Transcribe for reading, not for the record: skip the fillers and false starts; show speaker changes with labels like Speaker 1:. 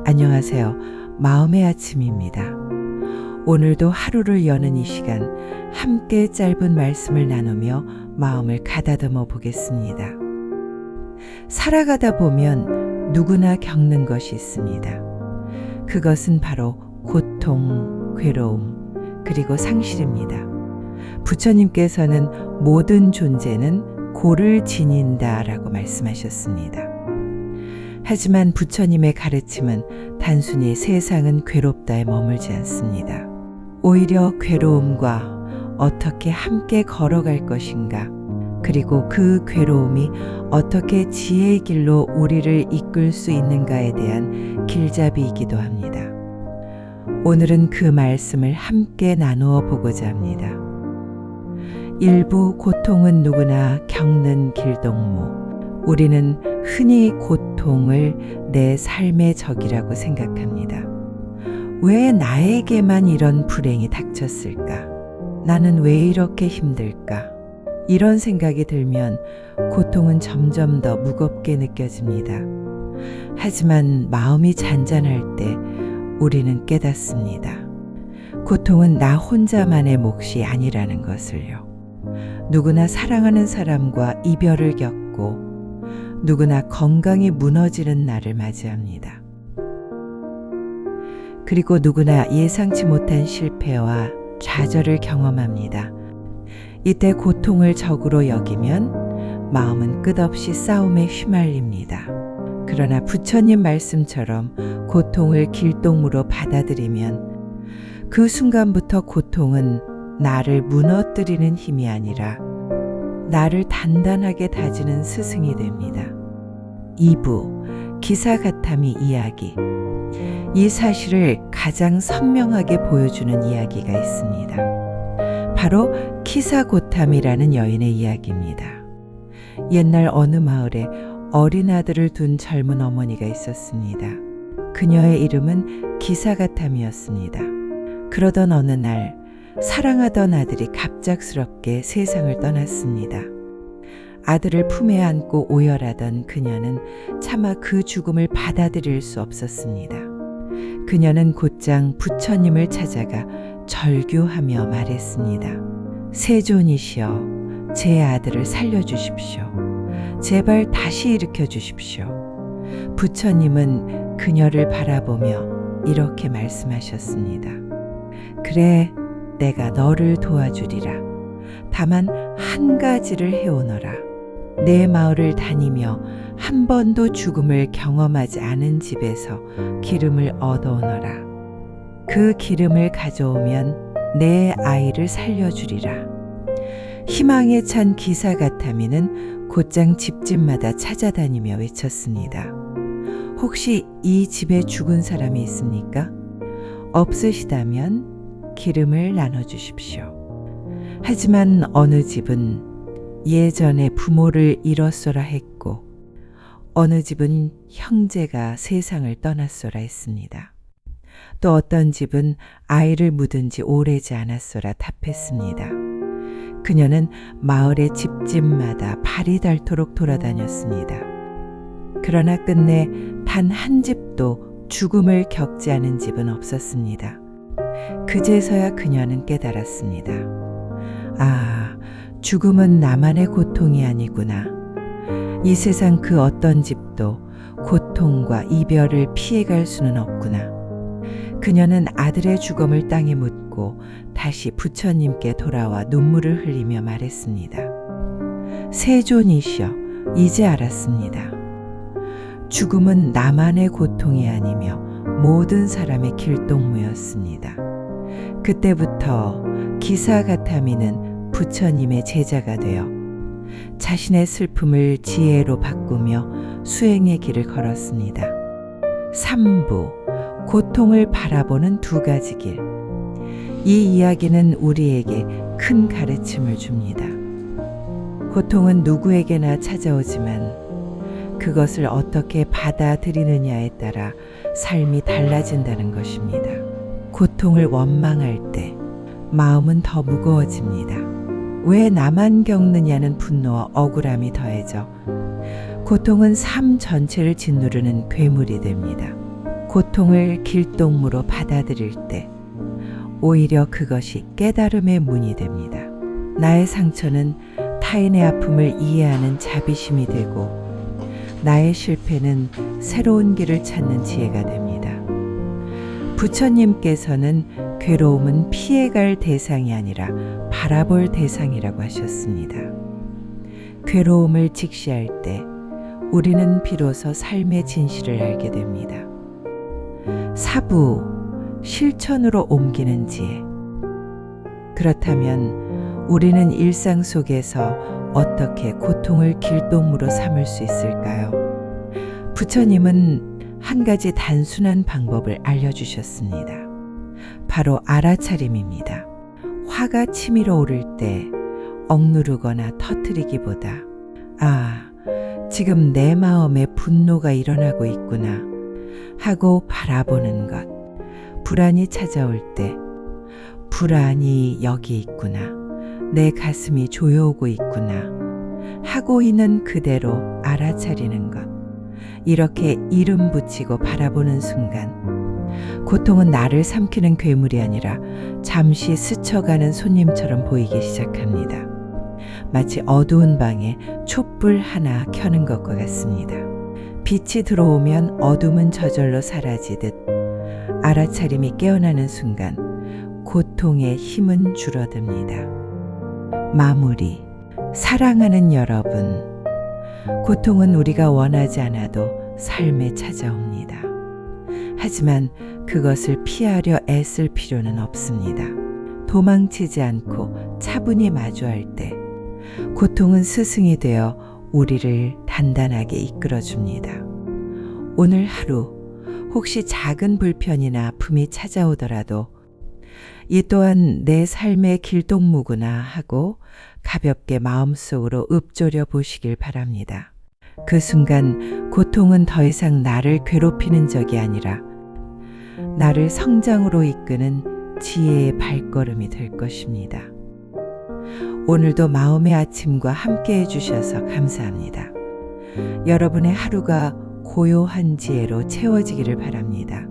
Speaker 1: 안녕하세요. 마음의 아침입니다. 오늘도 하루를 여는 이 시간 함께 짧은 말씀을 나누며 마음을 가다듬어 보겠습니다. 살아가다 보면 누구나 겪는 것이 있습니다. 그것은 바로 고통, 괴로움, 그리고 상실입니다. 부처님께서는 모든 존재는 고를 지닌다 라고 말씀하셨습니다. 하지만 부처님의 가르침은 단순히 세상은 괴롭다에 머물지 않습니다. 오히려 괴로움과 어떻게 함께 걸어갈 것인가, 그리고 그 괴로움이 어떻게 지혜의 길로 우리를 이끌 수 있는가에 대한 길잡이이기도 합니다. 오늘은 그 말씀을 함께 나누어 보고자 합니다. 일부 고통은 누구나 겪는 길동무. 우리는 흔히 고통을 내 삶의 적이라고 생각합니다. 왜 나에게만 이런 불행이 닥쳤을까? 나는 왜 이렇게 힘들까? 이런 생각이 들면 고통은 점점 더 무겁게 느껴집니다. 하지만 마음이 잔잔할 때 우리는 깨닫습니다. 고통은 나 혼자만의 몫이 아니라는 것을요. 누구나 사랑하는 사람과 이별을 겪고 누구나 건강이 무너지는 날을 맞이합니다. 그리고 누구나 예상치 못한 실패와 좌절을 경험합니다. 이때 고통을 적으로 여기면 마음은 끝없이 싸움에 휘말립니다. 그러나 부처님 말씀처럼 고통을 길동무로 받아들이면 그 순간부터 고통은 나를 무너뜨리는 힘이 아니라 나를 단단하게 다지는 스승이 됩니다. 2부 기사가타미 이야기. 이 사실을 가장 선명하게 보여주는 이야기가 있습니다. 바로 키사고탐이라는 여인의 이야기입니다. 옛날 어느 마을에 어린 아들을 둔 젊은 어머니가 있었습니다. 그녀의 이름은 기사가탐이었습니다. 그러던 어느 날 사랑하던 아들이 갑작스럽게 세상을 떠났습니다. 아들을 품에 안고 오열하던 그녀는 차마 그 죽음을 받아들일 수 없었습니다. 그녀는 곧장 부처님을 찾아가 절규하며 말했습니다. 세존이시여, 제 아들을 살려주십시오. 제발 다시 일으켜 주십시오. 부처님은 그녀를 바라보며 이렇게 말씀하셨습니다. 그래, 내가 너를 도와주리라. 다만 한 가지를 해오너라. 내 마을을 다니며 한 번도 죽음을 경험하지 않은 집에서 기름을 얻어오너라. 그 기름을 가져오면 내 아이를 살려주리라. 희망에 찬 기사가타미는 곧장 집집마다 찾아다니며 외쳤습니다. 혹시 이 집에 죽은 사람이 있습니까? 없으시다면 기름을 나눠주십시오. 하지만 어느 집은 예전에 부모를 잃었소라 했고 어느 집은 형제가 세상을 떠났소라 했습니다. 또 어떤 집은 아이를 묻은 지 오래지 않았소라 답했습니다. 그녀는 마을의 집집마다 발이 닳도록 돌아다녔습니다. 그러나 끝내 단 한 집도 죽음을 겪지 않은 집은 없었습니다. 그제서야 그녀는 깨달았습니다. 아, 죽음은 나만의 고통이 아니구나. 이 세상 그 어떤 집도 고통과 이별을 피해갈 수는 없구나. 그녀는 아들의 죽음을 땅에 묻고 다시 부처님께 돌아와 눈물을 흘리며 말했습니다. 세존이시여, 이제 알았습니다. 죽음은 나만의 고통이 아니며 모든 사람의 길동무였습니다. 그때부터 기사가타미는 부처님의 제자가 되어 자신의 슬픔을 지혜로 바꾸며 수행의 길을 걸었습니다. 3부 고통을 바라보는 두 가지 길. 이 이야기는 우리에게 큰 가르침을 줍니다. 고통은 누구에게나 찾아오지만 그것을 어떻게 받아들이느냐에 따라 삶이 달라진다는 것입니다. 고통을 원망할 때 마음은 더 무거워집니다. 왜 나만 겪느냐는 분노와 억울함이 더해져 고통은 삶 전체를 짓누르는 괴물이 됩니다. 고통을 길동무로 받아들일 때 오히려 그것이 깨달음의 문이 됩니다. 나의 상처는 타인의 아픔을 이해하는 자비심이 되고 나의 실패는 새로운 길을 찾는 지혜가 됩니다. 부처님께서는 괴로움은 피해갈 대상이 아니라 바라볼 대상이라고 하셨습니다. 괴로움을 직시할 때 우리는 비로소 삶의 진실을 알게 됩니다. 사부, 실천으로 옮기는 지혜. 그렇다면 우리는 일상 속에서 어떻게 고통을 길동무로 삼을 수 있을까요? 부처님은 한 가지 단순한 방법을 알려주셨습니다. 바로 알아차림입니다. 화가 치밀어 오를 때 억누르거나 터뜨리기보다 지금 내 마음에 분노가 일어나고 있구나 하고 바라보는 것. 불안이 찾아올 때 불안이 여기 있구나. 내 가슴이 조여오고 있구나 하고 있는 그대로 알아차리는 것. 이렇게 이름 붙이고 바라보는 순간 고통은 나를 삼키는 괴물이 아니라 잠시 스쳐가는 손님처럼 보이기 시작합니다. 마치 어두운 방에 촛불 하나 켜는 것과 같습니다. 빛이 들어오면 어둠은 저절로 사라지듯 알아차림이 깨어나는 순간 고통의 힘은 줄어듭니다. 마무리. 사랑하는 여러분, 고통은 우리가 원하지 않아도 삶에 찾아옵니다. 하지만 그것을 피하려 애쓸 필요는 없습니다. 도망치지 않고 차분히 마주할 때 고통은 스승이 되어 우리를 단단하게 이끌어줍니다. 오늘 하루 혹시 작은 불편이나 아픔이 찾아오더라도 이 또한 내 삶의 길동무구나 하고 가볍게 마음속으로 읊조려 보시길 바랍니다. 그 순간 고통은 더 이상 나를 괴롭히는 적이 아니라 나를 성장으로 이끄는 지혜의 발걸음이 될 것입니다. 오늘도 마음의 아침과 함께 해주셔서 감사합니다. 여러분의 하루가 고요한 지혜로 채워지기를 바랍니다.